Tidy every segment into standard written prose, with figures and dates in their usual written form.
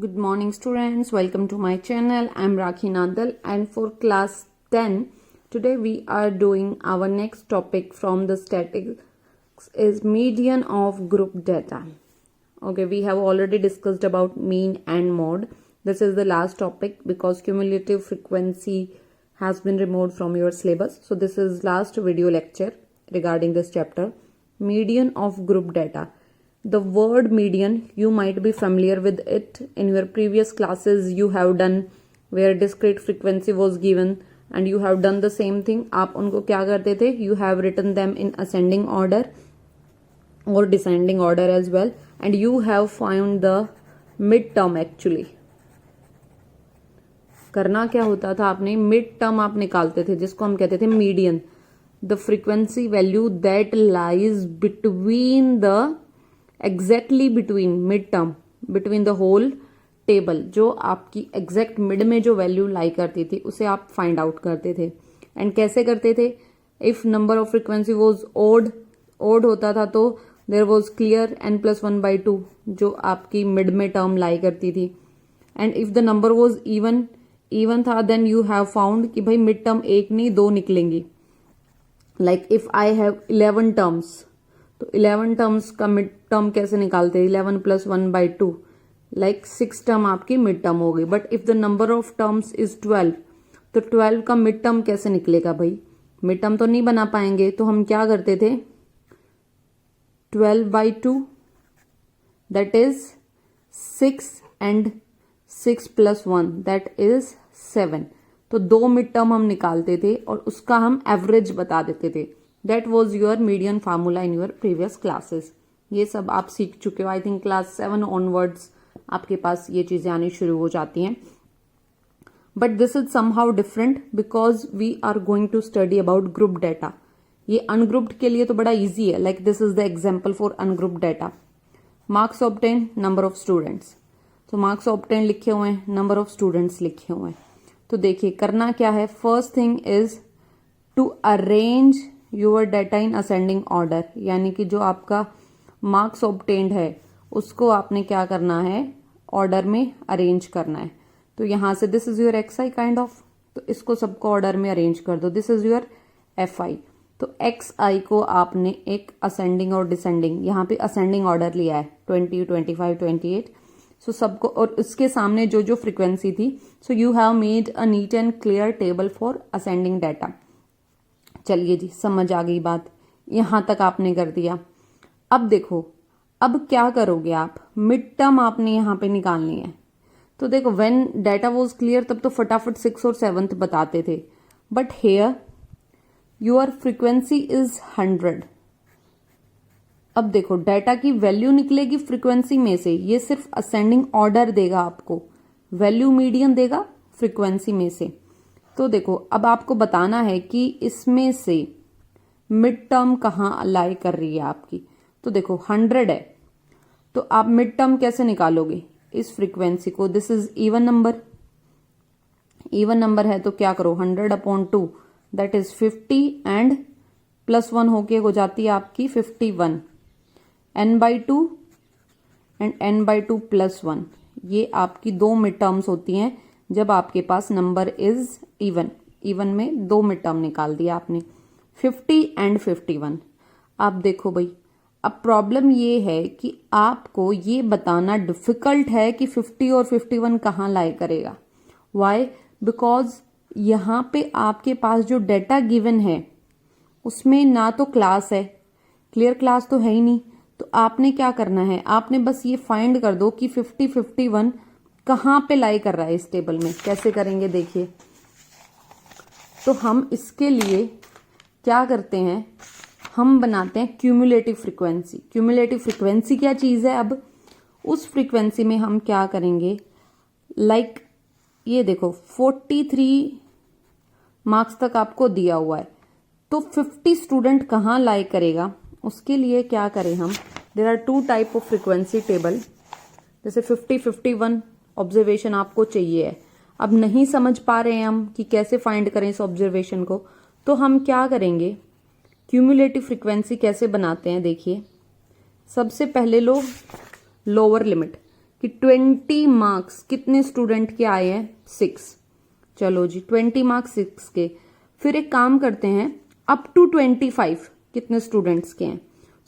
Good morning students, welcome to my channel. I am Rakhi Nandal and for class 10 today we are doing our next topic from the statistics is median of group data. Okay, we have already discussed about mean and mode. This is the last topic because cumulative frequency has been removed from your syllabus. So this is last video lecture regarding this chapter, median of group data. The word median, you might be familiar with it. In your previous classes you have done where discrete frequency was given and you have done the same thing. आप उनको क्या करते थे? You have written them in ascending order or descending order as well and you have found the mid term actually. करना क्या होता था आपने? मिड टर्म आप निकालते थे जिसको हम कहते थे median, the frequency value that lies between the exactly between mid term between the whole table, जो आपकी एग्जैक्ट मिड में जो वैल्यू लाई करती थी उसे आप फाइंड आउट करते थे. एंड कैसे करते थे? If number of frequency was odd होता था तो देर वॉज क्लियर n+1/2 जो आपकी मिड में टर्म लाई करती थी. And if the number was even था देन यू हैव फाउंड कि भाई मिड टर्म एक नहीं दो निकलेंगी. Like if I have 11 terms तो 11 टर्म्स का मिड टर्म कैसे निकालते हैं? 11 + 1/2 लाइक 6 टर्म आपकी मिड टर्म हो गई. But if the number of terms is 12 तो 12 का मिड टर्म कैसे निकलेगा भाई? मिड टर्म तो नहीं बना पाएंगे. तो हम क्या करते थे? 12/2 that is 6 and 6 + 1 that is 7. तो दो मिड टर्म हम निकालते थे और उसका हम एवरेज बता देते थे. That was your median formula in your previous classes. ये सब आप सीख चुके हो. आई थिंक क्लास 7 ऑनवर्ड्स आपके पास ये चीजें आनी शुरू हो जाती हैं. But this is somehow different because we are going to study about group data. ये अनग्रुप्ड के लिए तो बड़ा इजी है. Like this is the example for ungrouped data. Marks obtain, number of students. तो मार्क्स ऑब्टेन लिखे हुए हैं, नंबर ऑफ स्टूडेंट्स लिखे हुए हैं. तो देखिए करना क्या है. First thing is to arrange your data in ascending order, यानी कि जो आपका मार्क्स ऑब्टेन्ड है उसको आपने क्या करना है? ऑर्डर में अरेंज करना है. तो यहां से this is your x I kind of, तो इसको सबको ऑर्डर में अरेंज कर दो. This is your F I. तो एक्स आई को आपने एक असेंडिंग और डिसेंडिंग, यहाँ पे असेंडिंग ऑर्डर लिया है 20, 25, 28. सो सबको, और उसके सामने जो जो फ्रीक्वेंसी थी, so you have made a neat and clear table for ascending data. चलिए जी, समझ आ गई बात. यहां तक आपने कर दिया. अब देखो, अब क्या करोगे आप? मिड टर्म आपने यहां पे निकालनी है. तो देखो व्हेन डाटा वाज क्लियर तब तो फटाफट 6 और 7 बताते थे. But here your frequency is 100. अब देखो डाटा की वैल्यू निकलेगी फ्रीक्वेंसी में से. ये सिर्फ असेंडिंग ऑर्डर देगा आपको, वैल्यू मीडियन देगा फ्रीक्वेंसी में से. तो देखो अब आपको बताना है कि इसमें से मिड टर्म कहाँ लाई कर रही है आपकी. तो देखो 100 है तो आप मिड टर्म कैसे निकालोगे इस फ्रीक्वेंसी को? This is even number. Even number है तो क्या करो? 100/2 दैट इज 50 एंड +1 होके हो जाती है आपकी 51. n/2 एंड n/2 + 1 ये आपकी दो मिड टर्म्स होती हैं जब आपके पास नंबर इज इवन. इवन में दो मिड टर्म निकाल दिया आपने, 50 एंड 51. आप देखो भाई, अब प्रॉब्लम ये है कि आपको ये बताना डिफिकल्ट है कि 50 और 51 कहाँ लाई करेगा. वाई? बिकॉज यहाँ पे आपके पास जो डेटा गिवन है उसमें ना तो क्लास है, क्लियर क्लास तो है ही नहीं. तो आपने क्या करना है? आपने बस ये फाइंड कर दो कि 50, 51 कहाँ पे लाई कर रहा है इस टेबल में. कैसे करेंगे देखिए. तो हम इसके लिए क्या करते हैं? हम बनाते हैं क्यूमुलेटिव फ्रीक्वेंसी. क्यूमुलेटिव फ्रीक्वेंसी क्या चीज है? अब उस फ्रीक्वेंसी में हम क्या करेंगे? लाइक ये देखो 43 मार्क्स तक आपको दिया हुआ है तो 50 स्टूडेंट कहाँ लाई करेगा? उसके लिए क्या करें हम? There are 2 type of frequency table. जैसे 50, 51 ऑब्जर्वेशन आपको चाहिए है. अब नहीं समझ पा रहे हैं हम कि कैसे फाइंड करें इस ऑब्जर्वेशन को, तो हम क्या करेंगे? क्यूमुलेटिव फ्रीक्वेंसी कैसे बनाते हैं देखिए. सबसे पहले लो लोअर लिमिट कि 20 मार्क्स कितने स्टूडेंट के आए हैं, 6। चलो जी 20 मार्क्स 6 के। फिर एक काम करते हैं, अप टू 25 कितने स्टूडेंट्स के हैं।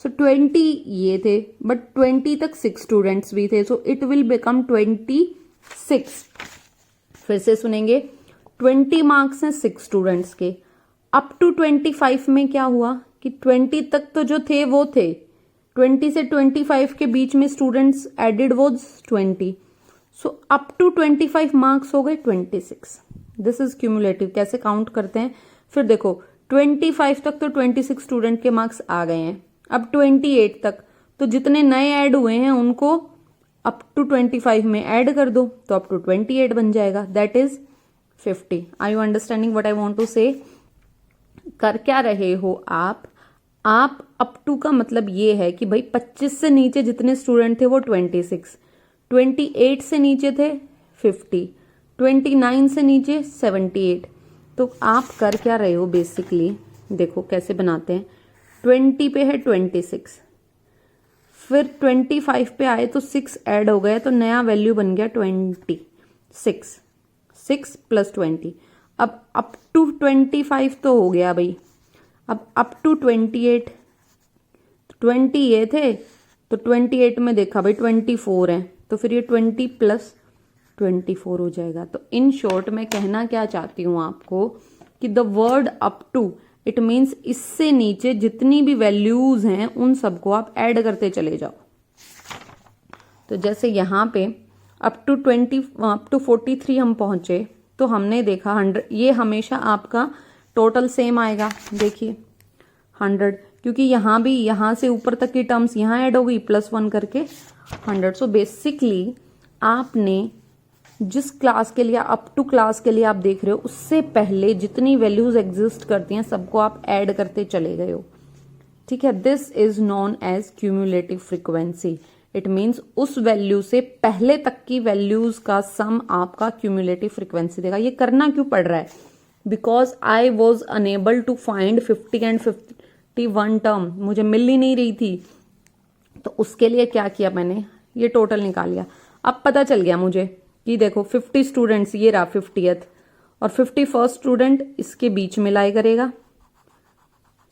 सो 20 ये थे, बट 20 तक 6 स्टूडेंट्स भी थे, सो इट विल बिकम 26। फिर से सुनेंगे, 20 मार्क्स हैं 6 स्टूडेंट्स के। अप टू 25 में क्या हुआ कि 20 तक तो जो थे वो थे, 20 से 25 के बीच में स्टूडेंट्स एडेड वो 20, सो अप टू 25 मार्क्स हो गए 26। This is cumulative. कैसे काउंट करते हैं, फिर देखो 25 तक तो 26 स्टूडेंट के मार्क्स आ गए हैं। अब 28 तक तो जितने नए ऐड हुए हैं उनको अप टू 25 में ऐड कर दो, तो अप टू 28 बन जाएगा, that is 50। Are you understanding what I want to say. कर क्या रहे हो आप अप टू का मतलब ये है कि भाई 25 से नीचे जितने स्टूडेंट थे वो 26, 28 से नीचे थे 50, 29 से नीचे 78। तो आप कर क्या रहे हो बेसिकली, देखो कैसे बनाते हैं। 20 पे है 26, फिर 25 पे आए तो 6 ऐड हो गया, तो नया वैल्यू बन गया 26, 6 प्लस 20। अब अप टू 25 तो हो गया भाई, अब अप टू 28, 20 ये थे तो 28 में देखा भाई 24 है, तो फिर ये 20 प्लस 24 हो जाएगा। तो इन शॉर्ट मैं कहना क्या चाहती हूं आपको कि the word up to it means इससे नीचे जितनी भी वैल्यूज हैं उन सबको आप ऐड करते चले जाओ। तो जैसे यहाँ पे अप टू 43 हम पहुंचे, तो हमने देखा 100, ये हमेशा आपका टोटल सेम आएगा। देखिए 100, क्योंकि यहाँ भी यहाँ से ऊपर तक की टर्म्स यहाँ ऐड हो गई +1 करके 100। सो बेसिकली आपने जिस क्लास के लिए अप टू क्लास के लिए आप देख रहे हो, उससे पहले जितनी वैल्यूज एग्जिस्ट करती हैं सबको आप ऐड करते चले गए हो, ठीक है। This is known as cumulative frequency. It means उस वैल्यू से पहले तक की वैल्यूज का सम आपका क्यूमुलेटिव फ्रीक्वेंसी देगा। ये करना क्यों पड़ रहा है, because I was unable to find 50 and 51 term, मुझे मिल ही नहीं रही थी। तो उसके लिए क्या किया मैंने, ये टोटल निकाल लिया। अब पता चल गया मुझे कि देखो 50 स्टूडेंट्स ये रहा 50th, और 51st स्टूडेंट इसके बीच में लाई करेगा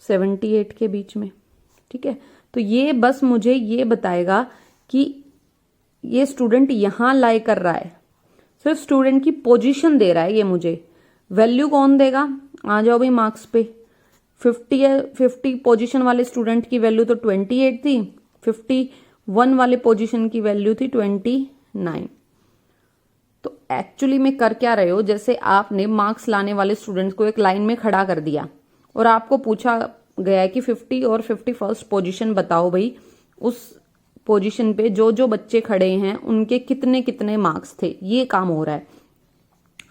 78 के बीच में, ठीक है। तो ये बस मुझे ये बताएगा कि ये स्टूडेंट यहां लाई कर रहा है, सिर्फ स्टूडेंट की पोजीशन दे रहा है ये मुझे। वैल्यू कौन देगा, आ जाओ भाई मार्क्स पे। 50 पोजीशन वाले स्टूडेंट की वैल्यू तो 28 थी, 51 वाले पोजीशन की वैल्यू थी 29। तो एक्चुअली में कर क्या रहे हो, जैसे आपने मार्क्स लाने वाले स्टूडेंट्स को एक लाइन में खड़ा कर दिया और आपको पूछा गया है कि 50 और 51st पोजीशन बताओ भाई, उस पोजीशन पे जो जो बच्चे खड़े हैं उनके कितने कितने मार्क्स थे, ये काम हो रहा है।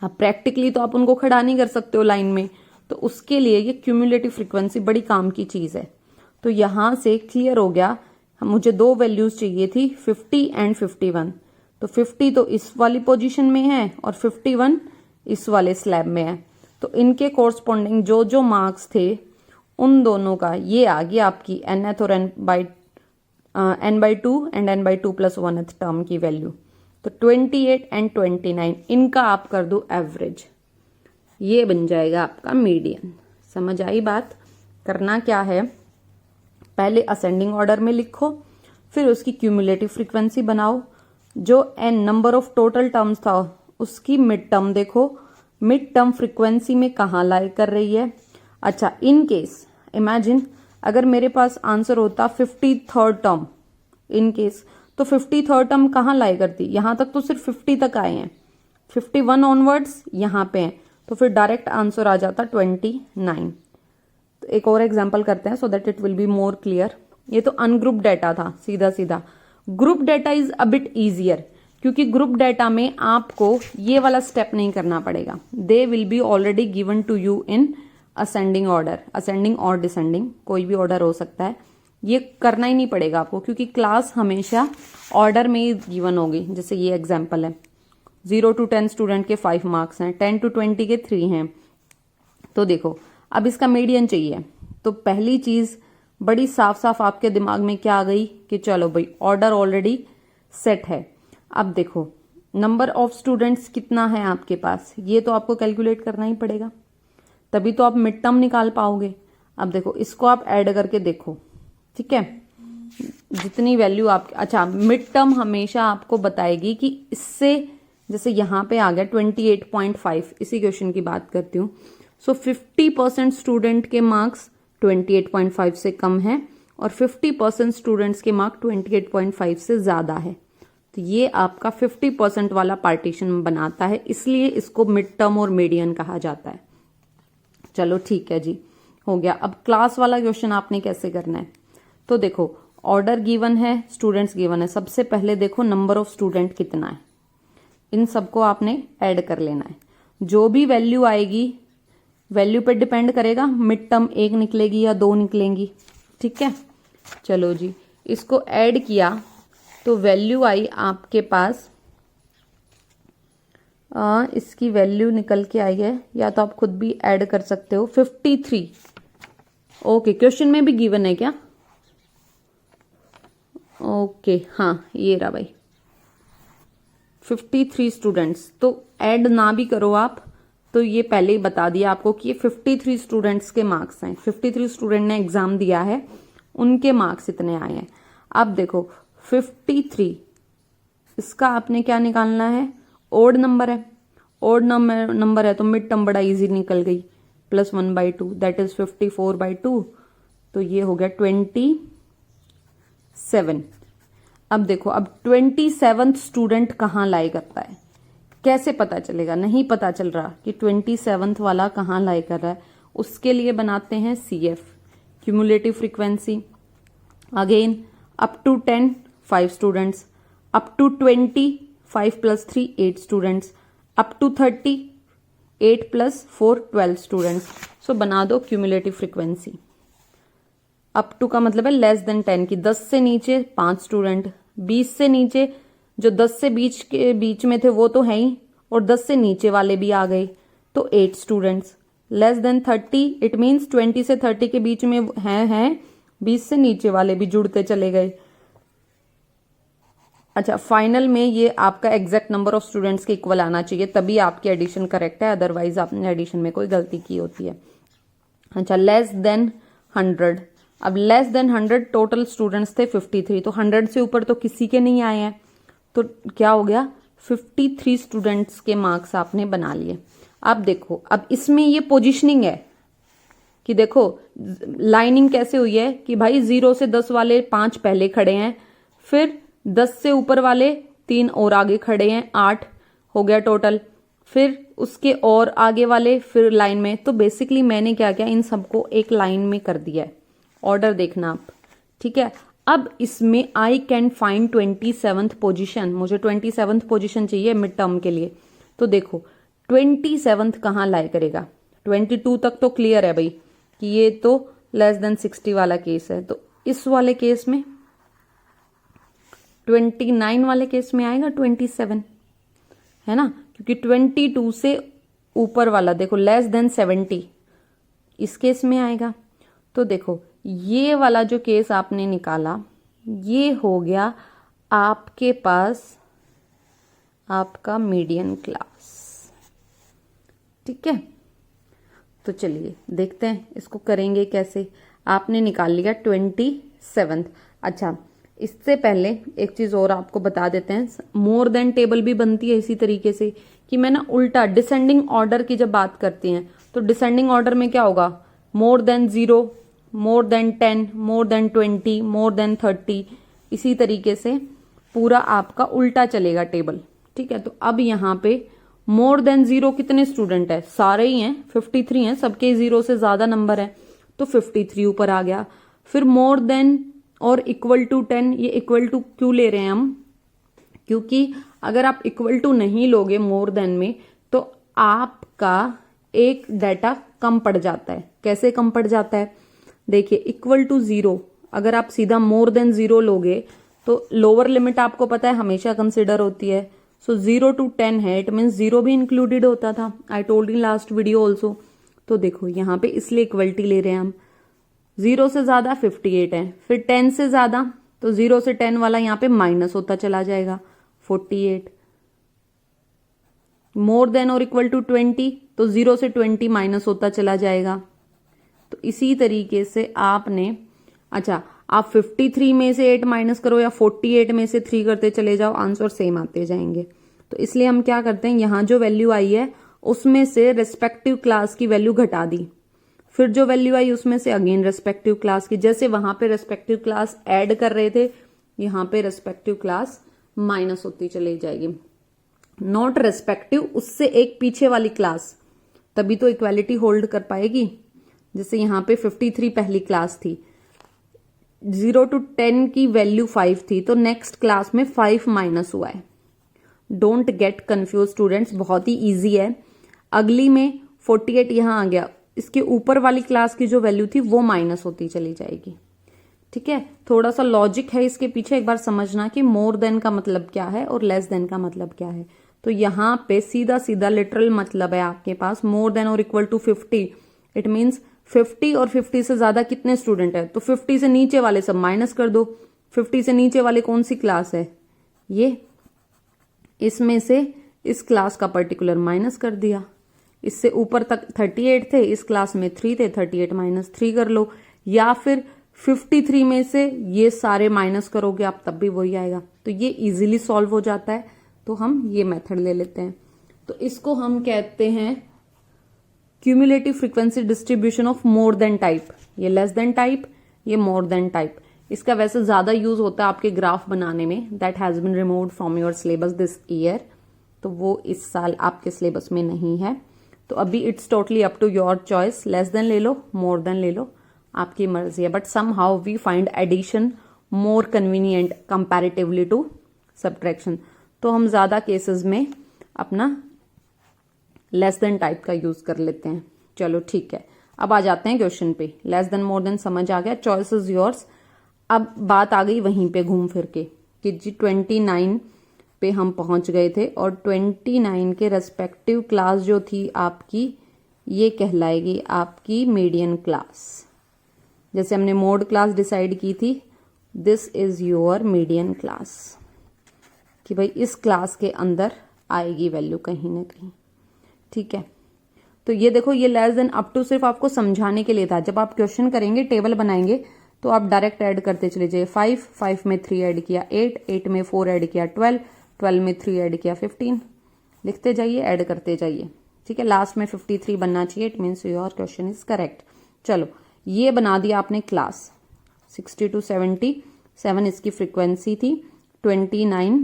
अब प्रैक्टिकली तो आप उनको खड़ा नहीं कर सकते हो लाइन में, तो उसके लिए ये क्यूमुलेटिव फ्रीक्वेंसी बड़ी काम की चीज है। तो यहां से क्लियर हो गया, मुझे दो वैल्यूज चाहिए थी 50 एंड 51। तो 50 तो इस वाली पोजीशन में है और 51 इस वाले स्लैब में है, तो इनके कोरस्पॉन्डिंग जो जो मार्क्स थे उन दोनों का ये आ गया आपकी nth और n/2 and n/2 + 1th term की वैल्यू। तो 28 एंड 29 इनका आप कर दो एवरेज, ये बन जाएगा आपका मीडियन। समझ आई बात। करना क्या है, पहले असेंडिंग ऑर्डर में लिखो, फिर उसकी क्यूमुलेटिव फ्रीक्वेंसी बनाओ, जो n number of total terms था उसकी मिड टर्म देखो, मिड टर्म फ्रीक्वेंसी में कहाँ लाई कर रही है। अच्छा, इन केस इमेजिन अगर मेरे पास आंसर होता 53rd टर्म, इन केस तो 53rd टर्म कहाँ लाई करती, यहां तक तो सिर्फ 50 तक आए हैं, 51 ऑनवर्ड्स यहाँ पे हैं, तो फिर डायरेक्ट आंसर आ जाता 29। तो एक और एग्जांपल करते हैं so that it will be more clear. ये तो अनग्रुप डेटा था सीधा सीधा। Group data is a bit easier, क्योंकि ग्रुप डेटा में आपको ये वाला स्टेप नहीं करना पड़ेगा। They will be already given to you in ascending order, ascending और डिसेंडिंग, कोई भी ऑर्डर हो सकता है। ये करना ही नहीं पड़ेगा आपको, क्योंकि क्लास हमेशा ऑर्डर में ही गिवन होगी। जैसे ये एग्जाम्पल है, 0 to 10 स्टूडेंट के 5 मार्क्स हैं, 10 to 20 के 3 हैं। तो देखो अब इसका मीडियन चाहिए, तो पहली चीज बड़ी साफ साफ आपके दिमाग में क्या आ गई कि चलो भाई ऑर्डर ऑलरेडी सेट है। अब देखो नंबर ऑफ स्टूडेंट्स कितना है आपके पास, ये तो आपको कैलकुलेट करना ही पड़ेगा, तभी तो आप मिड टर्म निकाल पाओगे। अब देखो इसको आप ऐड करके देखो, ठीक है, जितनी वैल्यू आप, अच्छा मिड टर्म हमेशा आपको बताएगी कि इससे, जैसे यहाँ पे आ गया 28.5, इसी क्वेश्चन की बात करती हूँ। सो 50% स्टूडेंट के मार्क्स 28.5 से कम है और 50% स्टूडेंट्स के मार्क 28.5 से ज्यादा है, तो ये आपका 50% वाला पार्टीशन बनाता है, इसलिए इसको मिड टर्म और मीडियन कहा जाता है। चलो ठीक है जी, हो गया। अब क्लास वाला क्वेश्चन आपने कैसे करना है, तो देखो ऑर्डर गिवन है, स्टूडेंट्स गिवन है। सबसे पहले देखो नंबर ऑफ स्टूडेंट कितना है, इन सबको आपने ऐड कर लेना है। जो भी वैल्यू आएगी वैल्यू पे डिपेंड करेगा, मिड टर्म 1 निकलेगी या 2 निकलेंगी, ठीक है। चलो जी, इसको ऐड किया तो वैल्यू आई आपके पास, इसकी वैल्यू निकल के आई है, या तो आप खुद भी ऐड कर सकते हो, 53। ओके, क्वेश्चन में भी गिवन है क्या? ओके हाँ, ये रहा भाई 53 स्टूडेंट्स। तो ऐड ना भी करो आप, तो ये पहले ही बता दिया आपको कि ये 53 स्टूडेंट्स के मार्क्स हैं, 53 स्टूडेंट ने एग्जाम दिया है, उनके मार्क्स इतने आए हैं। अब देखो 53, इसका आपने क्या निकालना है, ओड नंबर है, ओड नंबर है तो मिड टर्म बड़ा इजी निकल गई, +1/2 दैट इज 54/2, तो ये हो गया 27। अब देखो, अब 27th स्टूडेंट कहाँ लाई करता है, कैसे पता चलेगा, नहीं पता चल रहा कि 27th वाला कहाँ लाई कर रहा है, उसके लिए बनाते हैं CF, cumulative frequency. Again up to 10 5 students, up to 20 5 + 3 8 students, up to 30 8 + 4 12 students. So बना दो क्यूमुलेटिव फ्रीक्वेंसी। अप टू का मतलब है लेस देन 10 की, 10 से नीचे 5 स्टूडेंट, 20 से नीचे, जो 10 से बीच में थे वो तो है ही, और 10 से नीचे वाले भी आ गए तो 8 students. Less than 30 it means 20 से 30 के बीच में हैं 20 से नीचे वाले भी जुड़ते चले गए। अच्छा, फाइनल में ये आपका एग्जैक्ट नंबर ऑफ स्टूडेंट्स के इक्वल आना चाहिए, तभी आपकी एडिशन करेक्ट है, अदरवाइज आपने एडिशन में कोई गलती की होती है। अच्छा, लेस देन 100, अब लेस देन 100 टोटल स्टूडेंट्स थे 53, तो 100 से ऊपर तो किसी के नहीं आए हैं, तो क्या हो गया 53 स्टूडेंट्स के मार्क्स आपने बना लिए। अब देखो, अब इसमें ये पोजीशनिंग है कि देखो लाइनिंग कैसे हुई है कि भाई 0 से 10 वाले 5 पहले खड़े हैं, फिर 10 से ऊपर वाले 3 और आगे खड़े हैं, 8 हो गया टोटल, फिर उसके और आगे वाले फिर लाइन में। तो बेसिकली मैंने क्या किया, इन सबको एक लाइन में कर दिया है, ऑर्डर देखना आप, ठीक है। अब इसमें I can find 27th position, मुझे 27th पोजीशन चाहिए मिड टर्म के लिए। तो देखो 27th कहाँ लाई करेगा, 22 तक तो क्लियर है भाई कि ये तो लेस देन 60 वाला केस है, तो इस वाले केस में 29 वाले केस में आएगा 27, है ना, क्योंकि 22 से ऊपर वाला देखो लेस देन 70 इस केस में आएगा। तो देखो ये वाला जो केस आपने निकाला, ये हो गया आपके पास आपका मीडियन क्लास, ठीक है। तो चलिए देखते हैं इसको करेंगे कैसे। आपने निकाल लिया 27th। अच्छा, इससे पहले एक चीज और आपको बता देते हैं, मोर देन टेबल भी बनती है इसी तरीके से कि मैं ना उल्टा डिसेंडिंग ऑर्डर की जब बात करती हैं, तो डिसेंडिंग ऑर्डर में क्या होगा, more than 0, more than 10, more than 20, more than 30, इसी तरीके से पूरा आपका उल्टा चलेगा टेबल, ठीक है। तो अब यहाँ पे मोर देन 0 कितने स्टूडेंट है, सारे ही हैं, 53 हैं, सबके 0 से ज्यादा नंबर है, तो 53 ऊपर आ गया। फिर मोर देन और इक्वल टू 10, ये इक्वल टू क्यों ले रहे हैं हम, क्योंकि अगर आप इक्वल टू नहीं लोगे मोर देन में तो आपका एक डाटा कम पड़ जाता है। कैसे कम पड़ जाता है, देखिए इक्वल टू 0, अगर आप सीधा मोर देन 0 लोगे तो लोअर लिमिट आपको पता है हमेशा कंसिडर होती है। सो 0 to 10 है, इट मीन्स 0 भी इंक्लूडेड होता था, I told in last video also. तो देखो यहाँ पे इसलिए इक्वलिटी ले रहे हैं हम, 0 से ज्यादा 58 है, फिर 10 से ज्यादा, तो 0 से 10 वाला यहाँ पे माइनस होता चला जाएगा, 48, मोर देन और इक्वल टू 20, तो 0 से 20 माइनस होता चला जाएगा। तो इसी तरीके से आपने, अच्छा आप 53 में से 8 माइनस करो या 48 में से 3 करते चले जाओ, आंसर सेम आते जाएंगे। तो इसलिए हम क्या करते हैं, यहां जो वैल्यू आई है उसमें से रेस्पेक्टिव क्लास की वैल्यू घटा दी, फिर जो वैल्यू आई उसमें से अगेन रेस्पेक्टिव क्लास की, जैसे वहां पे रेस्पेक्टिव क्लास ऐड कर रहे थे, यहां पे रेस्पेक्टिव क्लास माइनस होती चली जाएगी। नॉट रेस्पेक्टिव, उससे एक पीछे वाली क्लास, तभी तो इक्वालिटी होल्ड कर पाएगी। जैसे यहां पे 53 पहली क्लास थी, 0 to 10 की वैल्यू 5 थी, तो नेक्स्ट क्लास में 5 माइनस हुआ है। डोंट गेट कंफ्यूज स्टूडेंट्स, बहुत ही इजी है। अगली में 48 यहां आ गया, इसके ऊपर वाली क्लास की जो वैल्यू थी वो माइनस होती चली जाएगी। ठीक है, थोड़ा सा लॉजिक है इसके पीछे, एक बार समझना कि मोर देन का मतलब क्या है और लेस देन का मतलब क्या है। तो यहां पे सीधा सीधा लिटरल मतलब है आपके पास मोर देन और इक्वल टू 50, इट मीन्स 50 और 50 से ज्यादा कितने स्टूडेंट है, तो 50 से नीचे वाले सब माइनस कर दो। 50 से नीचे वाले कौन सी क्लास है, ये, इसमें से इस क्लास का पर्टिकुलर माइनस कर दिया। इससे ऊपर तक 38 थे, इस क्लास में 3 थे, 38 माइनस 3 कर लो, या फिर 53 में से ये सारे माइनस करोगे आप तब भी वही आएगा। तो ये इजीली सॉल्व हो जाता है, तो हम ये मेथड ले लेते हैं। तो इसको हम कहते हैं cumulative frequency distribution of more than type. ये लेस देन टाइप, ये मोर देन टाइप। इसका वैसे ज्यादा यूज होता है आपके ग्राफ बनाने में, that has been removed from your syllabus this year, तो वो इस साल आपके सिलेबस में नहीं है। तो अभी it's totally up to your choice, less than ले लो, मोर देन ले लो, आपकी मर्जी है। But somehow we find addition more convenient comparatively to subtraction, तो हम ज्यादा केसेस में अपना लेस देन टाइप का यूज कर लेते हैं। चलो ठीक है, अब आ जाते हैं क्वेश्चन पे। लेस देन मोर देन समझ आ गया, चॉइस इज योर्स। अब बात आ गई वहीं पे घूम फिर के कि जी 29 पे हम पहुंच गए थे, और 29 के रेस्पेक्टिव क्लास जो थी आपकी, ये कहलाएगी आपकी मीडियन क्लास। जैसे हमने मोड क्लास डिसाइड की थी, this is your median class, कि भाई इस क्लास के अंदर आएगी वैल्यू कहीं ना कहीं। ठीक है, तो ये देखो, ये लेस देन अप टू सिर्फ आपको समझाने के लिए था। जब आप क्वेश्चन करेंगे, टेबल बनाएंगे, तो आप डायरेक्ट ऐड करते चले जाइए। 5 में 3 ऐड किया 8 में 4 ऐड किया 12 में 3 ऐड किया 15, लिखते जाइए, ऐड करते जाइए। ठीक है, लास्ट में 53 बनना चाहिए, it means your question is correct. चलो, ये बना दिया आपने क्लास। 60 to 77 इसकी फ्रीक्वेंसी थी, 29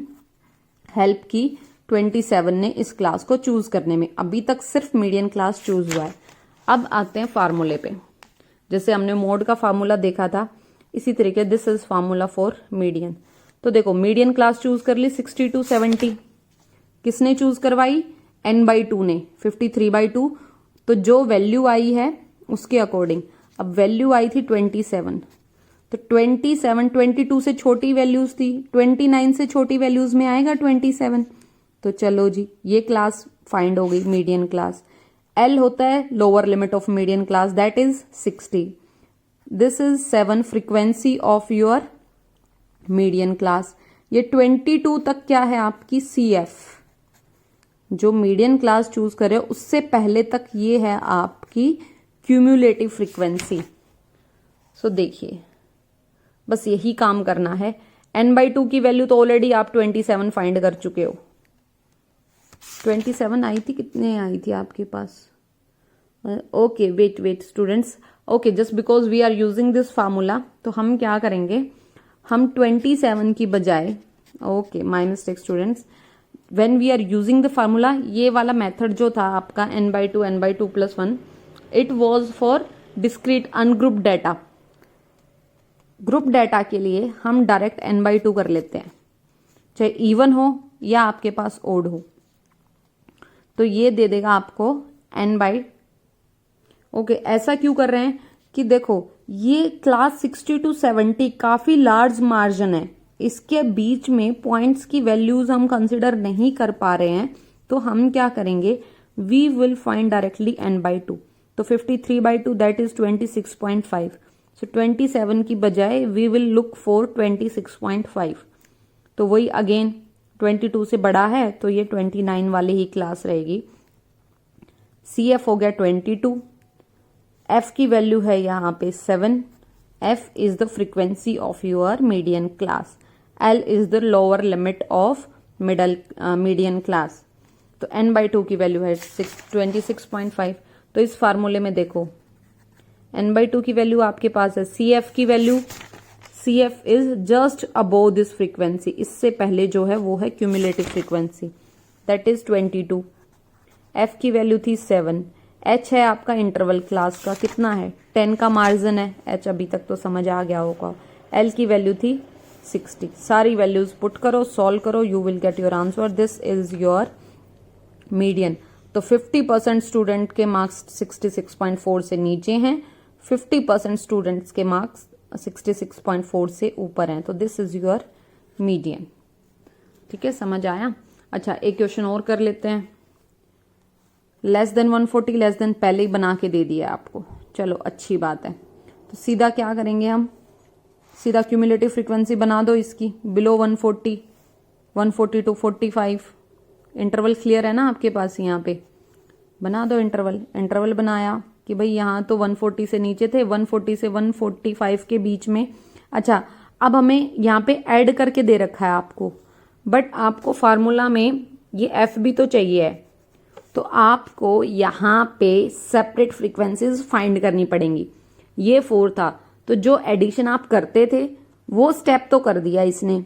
हेल्प की 27 ने इस क्लास को चूज करने में। अभी तक सिर्फ मीडियन क्लास चूज हुआ है। अब आते हैं फार्मूले पे। जैसे हमने मोड का फार्मूला देखा था, इसी तरीके this is formula for median. तो देखो, मीडियन क्लास चूज कर ली 60 to 70, किसने चूज करवाई, n/2 ने, 53/2। तो जो वैल्यू आई है उसके अकॉर्डिंग, अब वैल्यू आई थी 27, तो 27 22 से छोटी वैल्यूज थी, 29 से छोटी वैल्यूज में आएगा 27। तो चलो जी, ये क्लास फाइंड हो गई मीडियन क्लास। L होता है lower limit of median class, that is 60। This is 7 frequency of your median class. ये 22 तक क्या है आपकी CF, जो मीडियन क्लास चूज करे उससे पहले तक ये है आपकी क्यूमुलेटिव फ्रीक्वेंसी। सो देखिए, बस यही काम करना है। n/2 की वैल्यू तो ऑलरेडी आप 27 फाइंड कर चुके हो। 27 आई थी, कितने आई थी आपके पास? Okay, wait students, okay, just because we are using this formula, तो हम क्या करेंगे, हम 27 की बजाय, okay, -6 students, when we are using the formula, ये वाला मेथड जो था आपका n/2 + 1, it was for discrete ungrouped data. Group data के लिए हम डायरेक्ट n/2 कर लेते हैं, चाहे इवन हो या आपके पास ओड हो। तो ये दे देगा आपको n/, ओके। ऐसा क्यों कर रहे हैं कि देखो, ये क्लास 60 to 70 काफी लार्ज मार्जिन है, इसके बीच में पॉइंट्स की वैल्यूज हम कंसिडर नहीं कर पा रहे हैं। तो हम क्या करेंगे, we will find directly n/2। तो 53/2 दैट इज 26.5। सो 27 की बजाय वी विल लुक फॉर 26.5। तो वही अगेन 22 से बड़ा है तो ये 29 वाली ही क्लास रहेगी। CF हो गया 22, F की वैल्यू है यहाँ पे 7। F is the frequency of your median class. L is the lower limit of median class. तो n/2 की वैल्यू है 26.5। तो इस फार्मूले में देखो n/2 की वैल्यू आपके पास है। CF की value, CF is just above this frequency, इससे पहले जो है वो है cumulative frequency, that is 22। F की वैल्यू थी 7। H है आपका इंटरवल क्लास का, कितना है 10 का मार्जिन है। H अभी तक तो समझ आ गया होगा। L की वैल्यू थी 60। सारी वैल्यूज पुट करो, सॉल्व करो, you will get your answer. This is your median. तो 50% स्टूडेंट के मार्क्स 66.4 से नीचे हैं, 50% स्टूडेंट्स के मार्क्स 66.4 से ऊपर हैं। तो दिस इज योर मीडियन। ठीक है, समझ आया। अच्छा, एक क्वेश्चन और कर लेते हैं। लेस देन 140, लेस देन पहले ही बना के दे दिया आपको, चलो अच्छी बात है। तो सीधा क्या करेंगे हम, सीधा क्यूमुलेटिव फ्रीक्वेंसी बना दो इसकी। बिलो 140, 140 टू 45, इंटरवल क्लियर है ना आपके पास, यहाँ पे बना दो इंटरवल। इंटरवल बनाया कि भाई यहाँ तो 140 से नीचे थे, 140 से 145 के बीच में। अच्छा, अब हमें यहाँ पे ऐड करके दे रखा है आपको, बट आपको फार्मूला में ये F भी तो चाहिए है, तो आपको यहाँ पे सेपरेट फ्रीक्वेंसीज फाइंड करनी पड़ेंगी। ये 4 था, तो जो एडिशन आप करते थे वो स्टेप तो कर दिया इसने,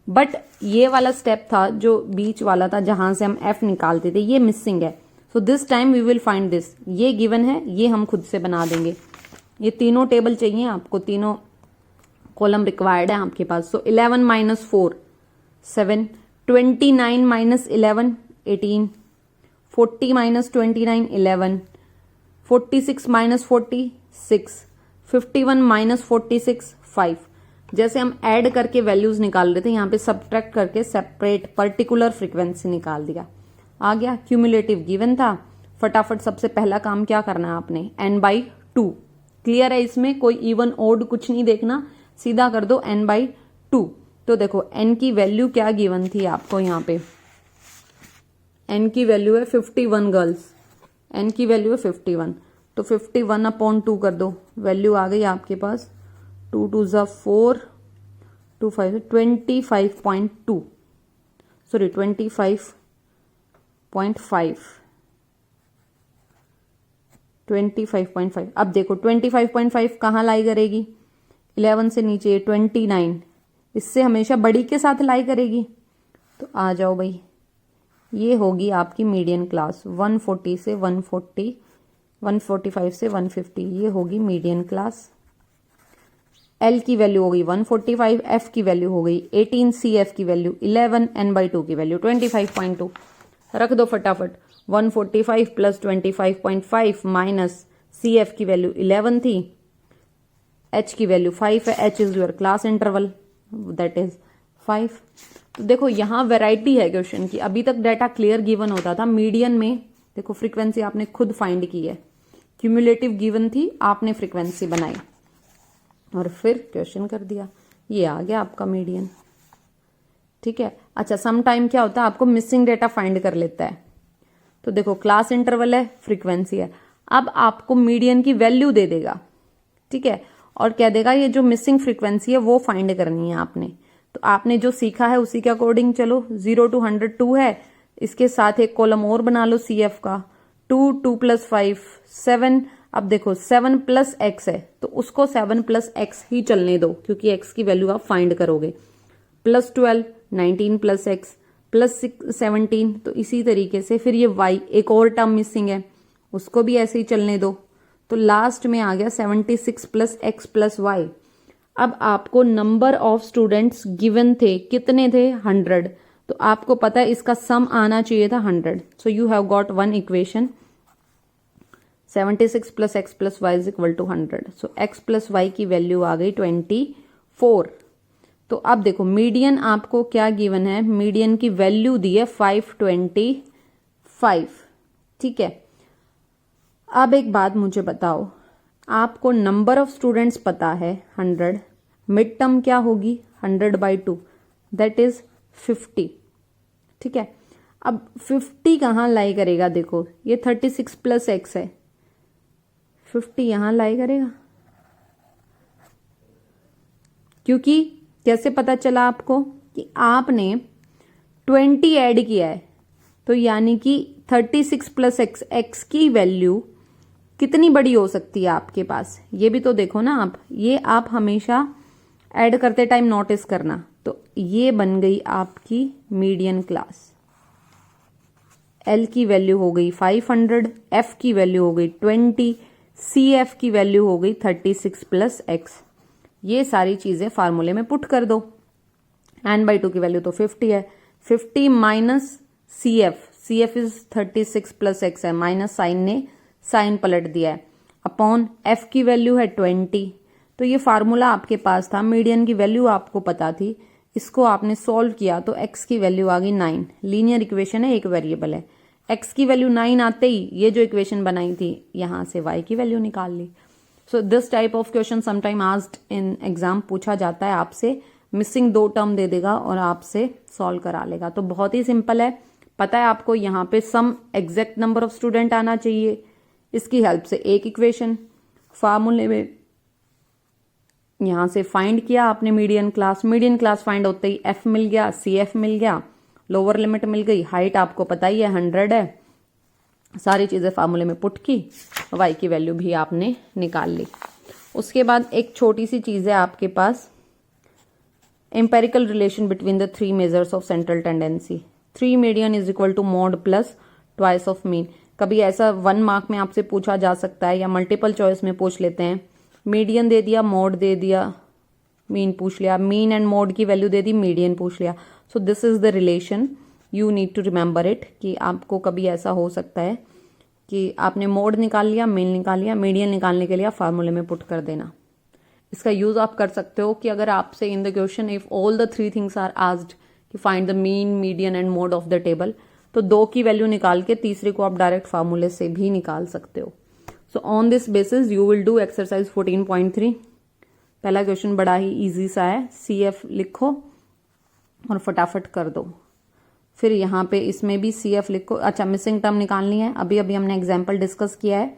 बट ये वाला स्टेप था जो बीच वाला था जहां से हम F निकालते थे, ये मिसिंग है। So this time we will find this. ये गिवन है, ये हम खुद से बना देंगे। ये तीनों टेबल चाहिए आपको, तीनों कॉलम रिक्वायर्ड है आपके पास। सो 11 minus 4 7, 29 minus 11 18, 40 minus 29 11, 46 minus 40 6, 51 minus 46 5। जैसे हम ऐड करके वैल्यूज निकाल रहे थे, यहाँ पे सब्ट्रैक्ट करके सेपरेट पर्टिकुलर फ्रीक्वेंसी निकाल दिया। आ गया, क्यूमुलेटिव गिवन था। फटाफट सबसे पहला काम क्या करना है आपने, n/2। क्लियर है, इसमें कोई इवन ओड कुछ नहीं देखना, सीधा कर दो n/2। तो देखो n की वैल्यू क्या गिवन थी आपको, यहाँ पे n की वैल्यू है 51 गर्ल्स, n की वैल्यू है 51। तो 51/2 कर दो, वैल्यू आ गई आपके पास 2 2 ज़ा 4, 2 5 25.2, सॉरी 25.5, 25.5। अब देखो 25.5 कहाँ लाई करेगी, 11 से नीचे 29, इससे हमेशा बड़ी के साथ लाई करेगी। तो आ जाओ भाई, ये होगी आपकी मीडियन क्लास। 140 से 140, 145 से 150, ये होगी मीडियन क्लास। L की वैल्यू हो गई 145, F की वैल्यू हो गई 18, CF की वैल्यू 11, n/2 की वैल्यू 25.2। रख दो फटाफट। 145 प्लस 25.5 माइनस CF की वैल्यू 11 थी, H की वैल्यू 5 है। H is your class interval, that is 5। तो देखो यहाँ वैरायटी है क्वेश्चन की। अभी तक डाटा क्लियर गिवन होता था, मीडियन में देखो फ्रीक्वेंसी आपने खुद फाइंड की है, क्यूमुलेटिव गिवन थी, आपने फ्रीक्वेंसी बनाई और फिर क्वेश्चन कर दिया। ये आ गया आपका मीडियन। ठीक है। अच्छा, सम टाइम क्या होता है, आपको मिसिंग डेटा फाइंड कर लेता है। तो देखो क्लास इंटरवल है, फ्रीक्वेंसी है, अब आपको मीडियन की वैल्यू दे देगा। ठीक है, और कह देगा ये जो मिसिंग फ्रीक्वेंसी है वो फाइंड करनी है आपने। तो आपने जो सीखा है उसी के अकॉर्डिंग चलो। 0 to 102 है, इसके साथ एक कॉलम और बना लो CF का। 2 2 + 5 7। अब देखो 7 + x है, तो उसको 7 + x ही चलने दो, क्योंकि x की वैल्यू आप फाइंड करोगे। +12 19 + x +6 17। तो इसी तरीके से फिर ये y, एक और टर्म मिसिंग है, उसको भी ऐसे ही चलने दो। तो लास्ट में आ गया 76 + x + y। अब आपको नंबर ऑफ स्टूडेंट्स गिवन थे, कितने थे 100। तो आपको पता है इसका सम आना चाहिए था 100। So you have got one equation, 76 + x + y = 100। So x + y की वैल्यू आ गई 24। तो अब देखो मीडियन आपको क्या गिवन है, मीडियन की वैल्यू दी है 525। ठीक है। अब एक बात मुझे बताओ, आपको नंबर ऑफ स्टूडेंट्स पता है 100, मिड टर्म क्या होगी 100/2, दैट इज 50। ठीक है। अब 50 कहाँ लाई करेगा, देखो ये 36 प्लस एक्स है, 50 यहां लाई करेगा, क्योंकि कैसे पता चला आपको कि आपने 20 ऐड किया है, तो यानी कि 36 प्लस एक्स, एक्स की वैल्यू कितनी बड़ी हो सकती है आपके पास, ये भी तो देखो ना आप, ये आप हमेशा ऐड करते टाइम नोटिस करना। तो ये बन गई आपकी मीडियन क्लास, एल की वैल्यू हो गई 500, एफ की वैल्यू हो गई 20, सी एफ की वैल्यू हो गई 36 प्लस एक्स। ये सारी चीजें फार्मूले में पुट कर दो। n/2 की वैल्यू तो 50 है, 50 minus C F is 36 plus X है, माइनस साइन ने साइन पलट दिया है, अपॉन एफ की वैल्यू है 20। तो ये फार्मूला आपके पास था, मीडियन की वैल्यू आपको पता थी, इसको आपने सॉल्व किया तो एक्स की वैल्यू आ गई 9। लीनियर इक्वेशन है, एक वेरिएबल है, एक्स की वैल्यू 9 आते ही ये जो इक्वेशन बनाई थी यहां से वाई की वैल्यू निकाल ली। So this type of question sometime asked in exam, पूछा जाता है आपसे, मिसिंग 2 टर्म दे देगा और आपसे सॉल्व करा लेगा। तो बहुत ही सिंपल है, पता है आपको यहाँ पे सम एग्जैक्ट नंबर ऑफ स्टूडेंट आना चाहिए, इसकी हेल्प से एक इक्वेशन फार्मूले में यहां से फाइंड किया आपने मीडियन क्लास फाइंड होते ही एफ मिल गया, सी एफ मिल गया, लोअर लिमिट मिल गई, हाइट आपको पता ही है 100 है, सारी चीजें फार्मूले में पुट की, वाई की वैल्यू भी आपने निकाल ली। उसके बाद एक छोटी सी चीज है आपके पास, empirical relation between the 3 measures of central tendency. 3 median is equal to mode plus twice of mean. कभी ऐसा 1 मार्क में आपसे पूछा जा सकता है या मल्टीपल चॉइस में पूछ लेते हैं, मीडियन दे दिया, मोड दे दिया, मीन पूछ लिया, मीन एंड मोड की वैल्यू दे दी, मीडियन पूछ लिया। So this is the relation, you need to remember it, कि आपको कभी ऐसा हो सकता है कि आपने मोड निकाल लिया, मीन निकाल लिया, मीडियन निकालने के लिए आप फार्मूले में पुट कर देना। इसका यूज आप कर सकते हो कि अगर आपसे in the question if all the 3 things are asked कि find the mean, median and mode of the table, तो 2 की वैल्यू निकाल के तीसरे को आप डायरेक्ट फार्मूले से भी निकाल सकते हो। So on this basis you will do exercise 14.3। पहला क्वेश्चन बड़ा ही इजी सा है, सी एफ लिखो और फटाफट कर दो। फिर यहाँ पे इसमें भी सी एफ लिखो, अच्छा मिसिंग टर्म निकालनी है, अभी अभी हमने एग्जाम्पल डिस्कस किया है,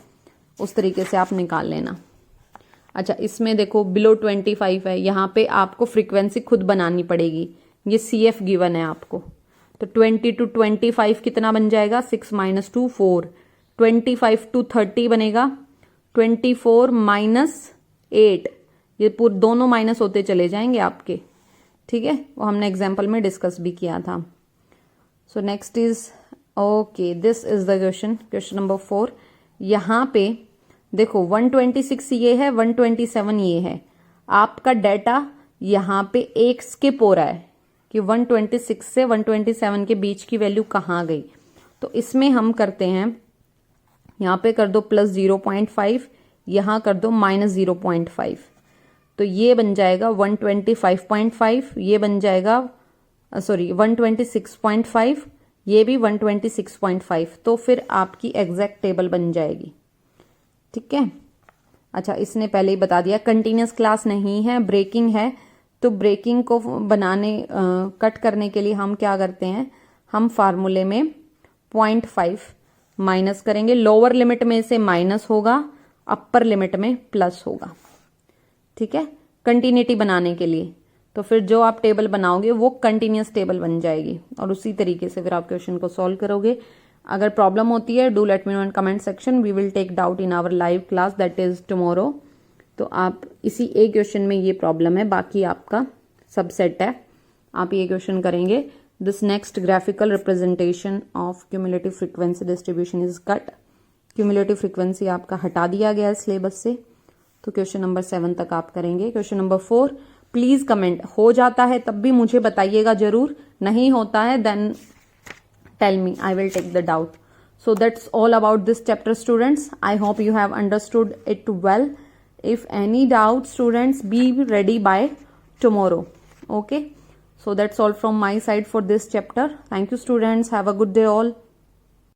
उस तरीके से आप निकाल लेना। अच्छा इसमें देखो बिलो 25 है, यहाँ पे आपको फ्रीक्वेंसी खुद बनानी पड़ेगी, ये सी एफ गिवन है आपको, तो 20 to 25 कितना बन जाएगा, 6 - 2 4, 25 to 30 बनेगा 24 - 8, ये पूरे दोनों माइनस होते चले जाएंगे आपके, ठीक है, वो हमने एग्जाम्पल में डिस्कस भी किया था। So next is okay, this is the question number 4। यहाँ पे देखो 126 ये है, 127 ये है, आपका डाटा यहाँ पे एक स्किप हो रहा है कि 126 से 127 के बीच की वैल्यू कहाँ गई। तो इसमें हम करते हैं, यहाँ पे कर दो प्लस 0.5, यहाँ कर दो माइनस 0.5, तो ये बन जाएगा 125.5, ये बन जाएगा 126.5, ये भी 126.5, तो फिर आपकी एग्जैक्ट टेबल बन जाएगी, ठीक है। अच्छा इसने पहले ही बता दिया कंटिन्यूस क्लास नहीं है, ब्रेकिंग है, तो ब्रेकिंग को बनाने कट करने के लिए हम क्या करते हैं, हम फार्मूले में 0.5 माइनस करेंगे, लोअर लिमिट में से माइनस होगा, अपर लिमिट में प्लस होगा, ठीक है, कंटिन्यूटी बनाने के लिए। तो फिर जो आप टेबल बनाओगे वो कंटिन्यूस टेबल बन जाएगी और उसी तरीके से फिर आप क्वेश्चन को सॉल्व करोगे। अगर प्रॉब्लम होती है do let me know in comment section, we will take doubt in our live class that is tomorrow. तो आप इसी एक क्वेश्चन में ये प्रॉब्लम है, बाकी आपका सब सेट है, आप ये क्वेश्चन करेंगे। This next graphical representation of cumulative frequency distribution is cut. Cumulative frequency आपका हटा दिया गया है सिलेबस से, तो क्वेश्चन नंबर 7 तक आप करेंगे। क्वेश्चन नंबर 4 प्लीज कमेंट, हो जाता है तब भी मुझे बताइएगा जरूर, नहीं होता है then tell me, I will take the doubt. So that's all about this chapter students. I hope you have understood it well. If any doubt students, be ready by tomorrow. Okay, so that's all from my side for this chapter. Thank you students, have a good day all.